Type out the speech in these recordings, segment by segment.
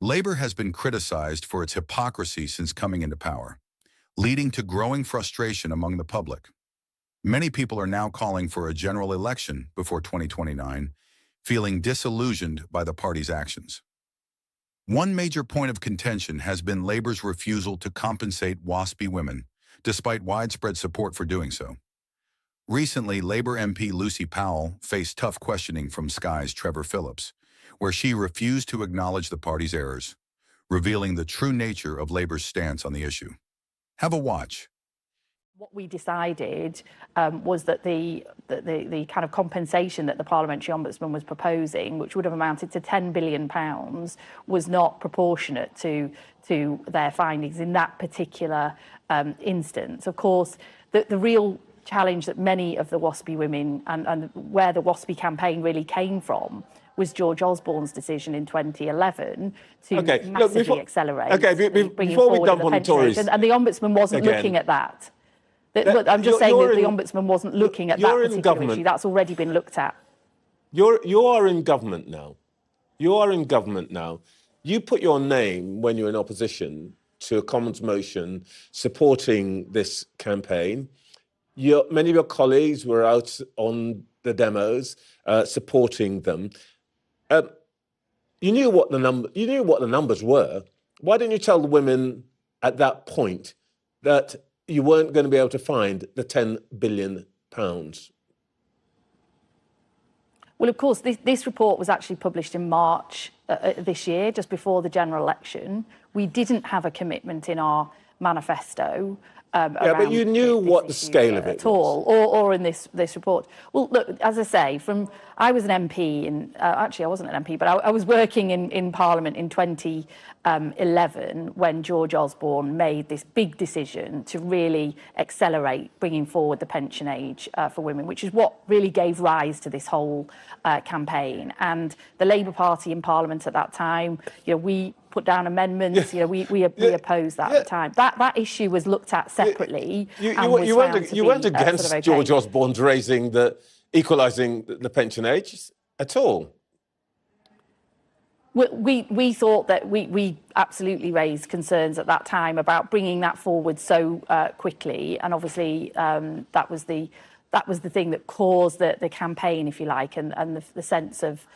Labour has been criticised for its hypocrisy since coming into power, leading to growing frustration among the public. Many people are now calling for a general election before 2029, feeling disillusioned by the party's actions. One major point of contention has been Labour's refusal to compensate WASPy women, despite widespread support for doing so. Recently, Labour MP Lucy Powell faced tough questioning from Sky's Trevor Phillips, where she refused to acknowledge the party's errors, revealing the true nature of Labour's stance on the issue. Have a watch. What we decided was that the kind of compensation that the Parliamentary Ombudsman was proposing, which would have amounted to £10 billion, was not proportionate to their findings in that particular instance. Of course, the real challenge that many of the WASPy women and where the WASPy campaign really came from was George Osborne's decision in 2011 to massively accelerate. Before we dump on the Tories, and the Ombudsman wasn't looking at that. But I'm just saying that the Ombudsman wasn't looking at that particular issue. That's already been looked at. You are in government now. You are in government now. You put your name when you're in opposition to a Commons motion supporting this campaign. Many of your colleagues were out on the demos supporting them. You knew what the numbers were. Why didn't you tell the women at that point that you weren't going to be able to find the £10 billion? Well, of course, this report was actually published in March this year, just before the general election. We didn't have a commitment in our manifesto. But you knew what the scale of it at all, or in this report. Well, look, as I say, I was an MP actually I wasn't an MP, but I was working in Parliament in 2011 when George Osborne made this big decision to really accelerate bringing forward the pension age for women, which is what really gave rise to this whole campaign. And the Labour Party in Parliament at that time, we put down amendments. We opposed that at the time. That issue was looked at separately. You went against George Osborne's equalising the pension age at all. We thought that we absolutely raised concerns at that time about bringing that forward so quickly, and obviously that was the thing that caused the campaign, if you like, and the sense of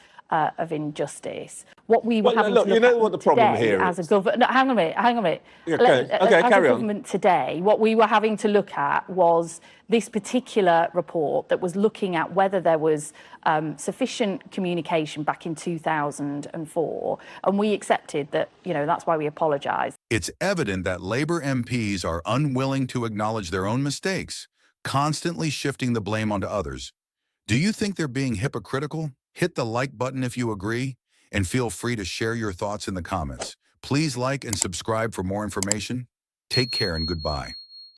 injustice. What we were having to look at what the problem today here as a government. No, hang on a minute. Okay, as carry a on. government today, what we were having to look at was this particular report that was looking at whether there was sufficient communication back in 2004, and we accepted that. That's why we apologised. It's evident that Labour MPs are unwilling to acknowledge their own mistakes, constantly shifting the blame onto others. Do you think they're being hypocritical? Hit the like button if you agree, and feel free to share your thoughts in the comments. Please like and subscribe for more information. Take care and goodbye.